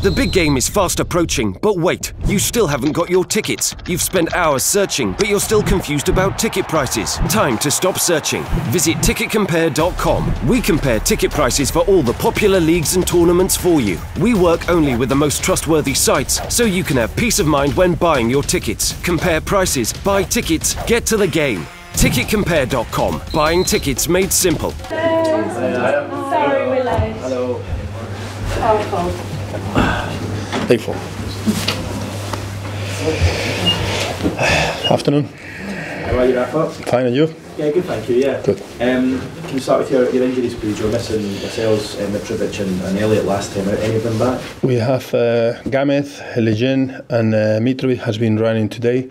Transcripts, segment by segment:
The big game is fast approaching, but wait, you still haven't got your tickets. You've spent hours searching, but you're still confused about ticket prices. Time to stop searching. Visit ticketcompare.com. We compare ticket prices for all the popular leagues and tournaments for you. We work only with the most trustworthy sites, so you can have peace of mind when buying your tickets. Compare prices, buy tickets, get to the game. Ticketcompare.com. Buying tickets made simple. Sorry we're late. Hello. Our fault. Day 4. Afternoon. How are you, Rafa? Fine, and you? Yeah, good, thank you, yeah. Good. Can you start with your injuries, please? You're missing yourselves, Mitrovic and Elliot last time. Are any of them back? We have Gameth, Lejeune and Mitrovic has been running today.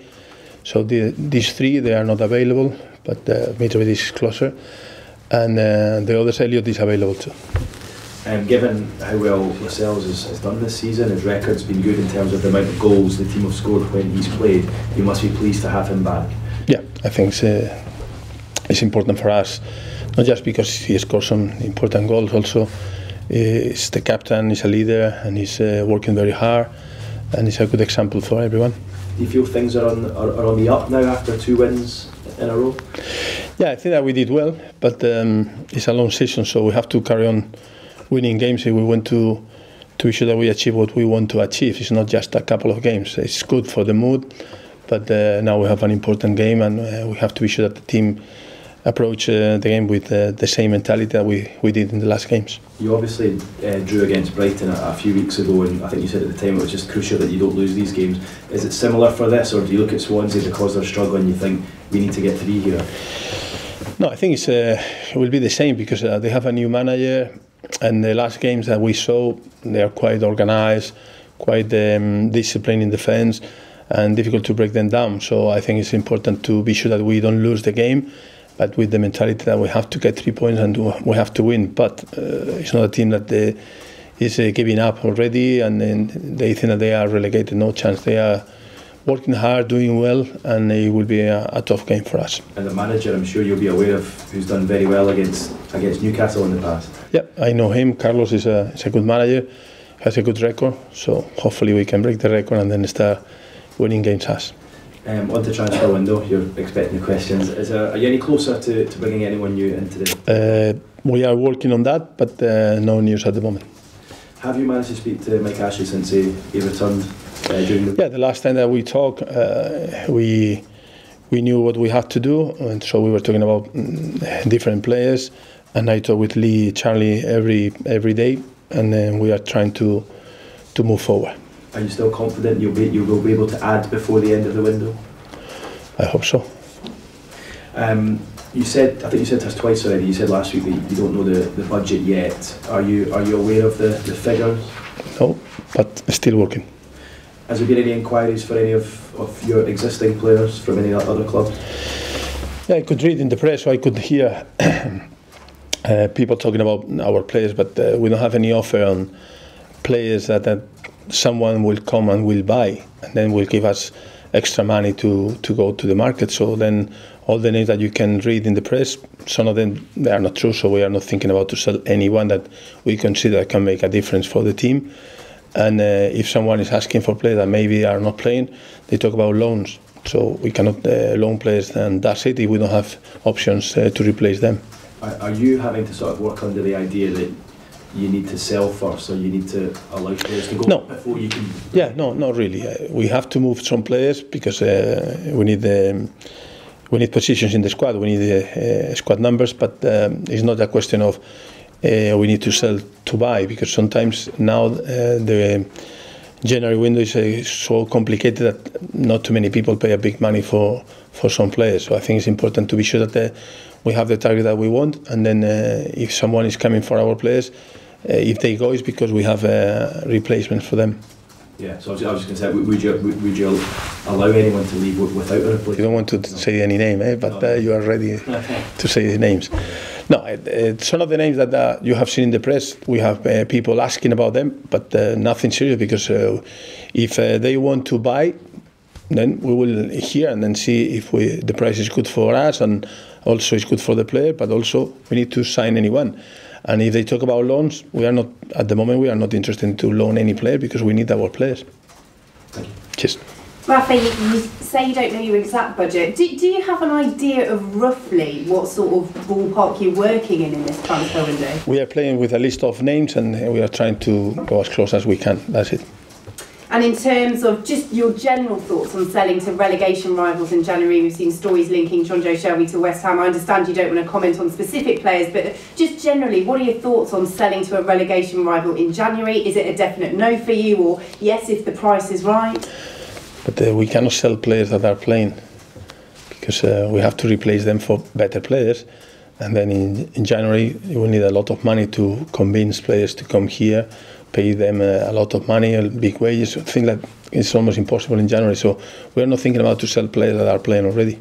So these three, they are not available, but Mitrovic is closer. And the other Elliot is available too. Given how well Lascelles has done this season, his record's been good in terms of the amount of goals the team have scored when he's played, you must be pleased to have him back. Yeah, I think it's important for us, not just because he scored some important goals, also he's the captain, he's a leader, and he's working very hard, and he's a good example for everyone. Do you feel things are on the up now after 2 wins in a row? Yeah, I think that we did well, but it's a long season, so we have to carry on winning games if we want to be sure that we achieve what we want to achieve. It's not just a couple of games. It's good for the mood, but now we have an important game, and we have to be sure that the team approach the game with the same mentality that we did in the last games. You obviously drew against Brighton a few weeks ago, and I think you said at the time it was just crucial that you don't lose these games. Is it similar for this, or do you look at Swansea because they're struggling, you think we need to get 3 here? No, I think it will be the same because they have a new manager, and the last games that we saw, they are quite organised, quite disciplined in defence, and difficult to break them down. So I think it's important to be sure that we don't lose the game, but with the mentality that we have to get 3 points and we have to win. But it's not a team that is giving up already, and then they think that they are relegated. No chance. They are working hard, doing well, and it will be a tough game for us. And the manager, I'm sure you'll be aware of, who's done very well against Newcastle in the past. Yeah, I know him. Carlos is a good manager, has a good record, so hopefully we can break the record and then start winning games us. On the transfer window, you're expecting the questions. Are you any closer to bringing anyone new into the... We are working on that, but no news at the moment. Have you managed to speak to Mike Ashley since he returned during the... Yeah, the last time that we talked, we knew what we had to do, and so we were talking about different players, and I talk with Lee, Charlie every day, and then we are trying to move forward. Are you still confident you will be able to add before the end of the window? I hope so. I think you said to us twice already. You said last week that you don't know the budget yet. Are you aware of the figures? No, but still working. Has there been any inquiries for any of your existing players from any other clubs? Yeah, I could read in the press, so I could hear people talking about our players, but we don't have any offer on players that someone will come and will buy, and then will give us extra money to go to the market. So then all the names that you can read in the press, some of them, they are not true, so we are not thinking about to sell anyone that we consider can make a difference for the team. And if someone is asking for players that maybe are not playing, they talk about loans. So we cannot loan players, and that's it if we don't have options to replace them. Are you having to sort of work under the idea that you need to sell first, or you need to allow players to go before you can... Yeah, no, not really. We have to move some players because we need positions in the squad, we need squad numbers, but it's not a question of we need to sell to buy, because sometimes now the January window is so complicated that not too many people pay a big money for some players. So I think it's important to be sure that we have the target that we want, and then if someone is coming for our players, if they go, it's because we have a replacement for them. Yeah, so I was just going to say, would you allow anyone to leave without a replacement? You don't want to say any name, but you are ready to say the names. No, some of the names that you have seen in the press, we have people asking about them, but nothing serious, because if they want to buy, then we will hear and then see if the price is good for us, and also it's good for the player, but also we need to sign anyone. And if they talk about loans, we are not at the moment. We are not interested to loan any player because we need our players. Thank you. Cheers. Rafa, you say you don't know your exact budget. Do you have an idea of roughly what sort of ballpark you're working in this transfer window? We are playing with a list of names and we are trying to go as close as we can. That's it. And in terms of just your general thoughts on selling to relegation rivals in January, we've seen stories linking John Joe Shelby to West Ham. I understand you don't want to comment on specific players, but just generally, what are your thoughts on selling to a relegation rival in January? Is it a definite no for you, or yes if the price is right? But we cannot sell players that are playing because we have to replace them for better players. And then in January, you will need a lot of money to convince players to come here, pay them a lot of money, big wages. I think that it's almost impossible in January. So we're not thinking about to sell players that are playing already.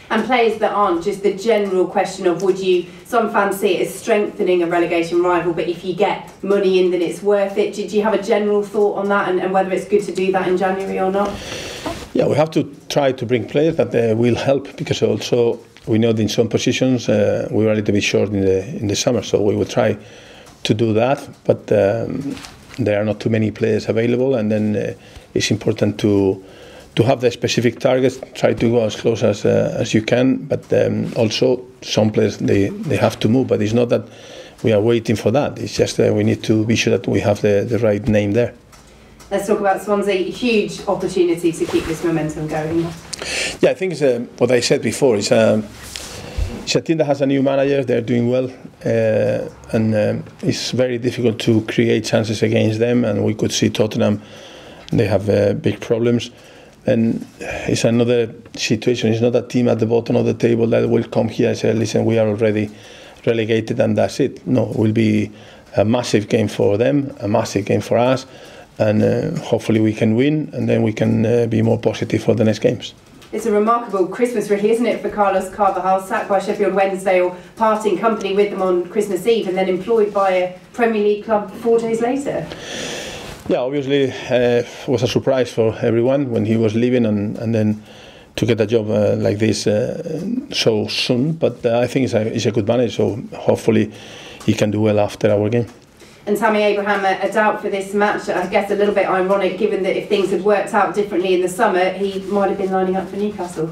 And players that aren't, just the general question of some fans see it as strengthening a relegation rival, but if you get money in then it's worth it. Do you have a general thought on that and whether it's good to do that in January or not? Yeah, we have to try to bring players that will help because also we know that in some positions we were a little bit short in the summer, so we will try to do that, but there are not too many players available, and then it's important to have the specific targets, try to go as close as you can, but also some players they have to move, but it's not that we are waiting for that, it's just we need to be sure that we have the right name there. Let's talk about Swansea. Huge opportunity to keep this momentum going. Yeah, I think it's what I said before, it's a team that has a new manager, they're doing well, and it's very difficult to create chances against them, and we could see Tottenham, they have big problems. And it's another situation. It's not a team at the bottom of the table that will come here and say, listen, we are already relegated and that's it. No, it will be a massive game for them, a massive game for us, and hopefully we can win, and then we can be more positive for the next games. It's a remarkable Christmas, really, isn't it, for Carlos Carvajal, sacked by Sheffield Wednesday or parting company with them on Christmas Eve and then employed by a Premier League club 4 days later? Yeah, obviously it was a surprise for everyone when he was leaving and then to get a job like this so soon. But I think he's a good manager, so hopefully he can do well after our game. And Tammy Abraham, a doubt for this match. I guess a little bit ironic, given that if things had worked out differently in the summer, he might have been lining up for Newcastle.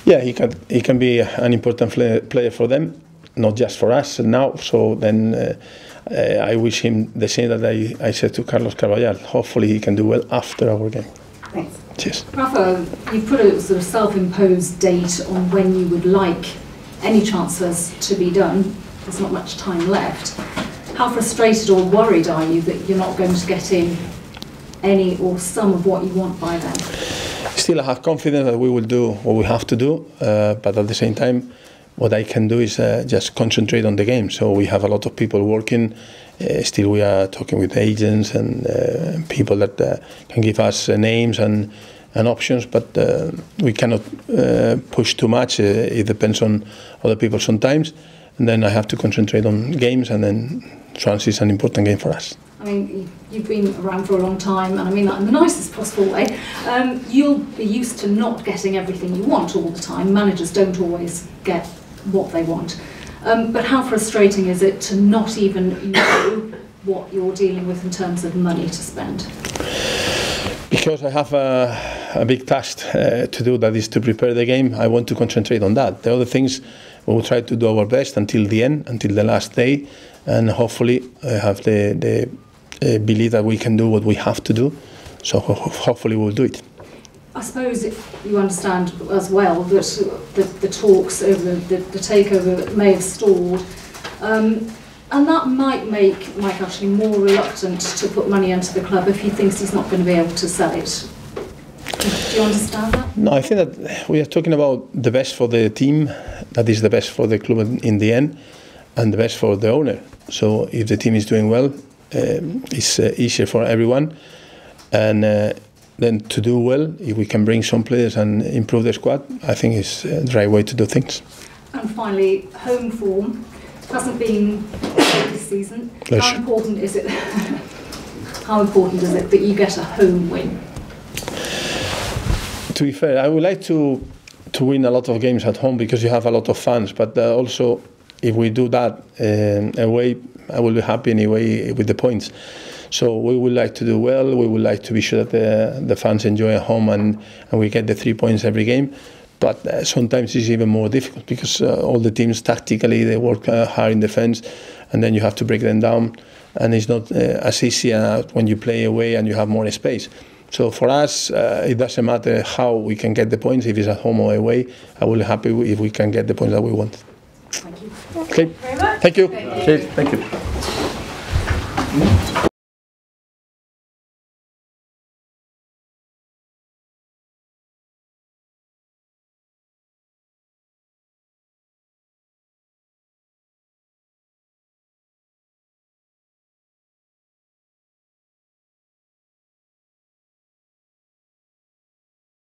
Yeah, he can be an important player for them, not just for us now. So then I wish him the same that I said to Carlos Carvajal. Hopefully he can do well after our game. Thanks. Cheers. Rafa, you've put a sort of self-imposed date on when you would like any transfers to be done. There's not much time left. How frustrated or worried are you that you're not going to get in any or some of what you want by then? Still, I have confidence that we will do what we have to do, but at the same time, what I can do is just concentrate on the game. So we have a lot of people working. Still, we are talking with agents and people that can give us names and options, but we cannot push too much. It depends on other people sometimes. And then I have to concentrate on games, and then Swansea is an important game for us. I mean, you've been around for a long time, and I mean that in the nicest possible way. You'll be used to not getting everything you want all the time. Managers don't always get what they want. But how frustrating is it to not even know what you're dealing with in terms of money to spend? Because I have a big task to do, that is to prepare the game. I want to concentrate on that. The other things, we will try to do our best until the end, until the last day, and hopefully have the belief that we can do what we have to do. So hopefully we'll do it. I suppose you understand as well that the talks over the takeover may have stalled, and that might make Mike Ashley more reluctant to put money into the club if he thinks he's not going to be able to sell it. Do you understand that? No, I think that we are talking about the best for the team, that is the best for the club in the end, and the best for the owner. So if the team is doing well, it's easier for everyone, and then to do well, if we can bring some players and improve the squad, I think it's the right way to do things. And finally, home form hasn't been this season. How important is it? How important is it that you get a home win? To be fair, I would like to win a lot of games at home because you have a lot of fans, but also if we do that away, I will be happy anyway with the points. So we would like to do well. We would like to be sure that the fans enjoy at home and we get the 3 points every game. But sometimes it's even more difficult because all the teams tactically they work hard in defence, and then you have to break them down. And it's not as easy when you play away and you have more space. So for us, it doesn't matter how we can get the points, if it's at home or away. I will be happy if we can get the points that we want. Thank you. Okay. Very much. Thank you. Thank you. Cheers. Thank you.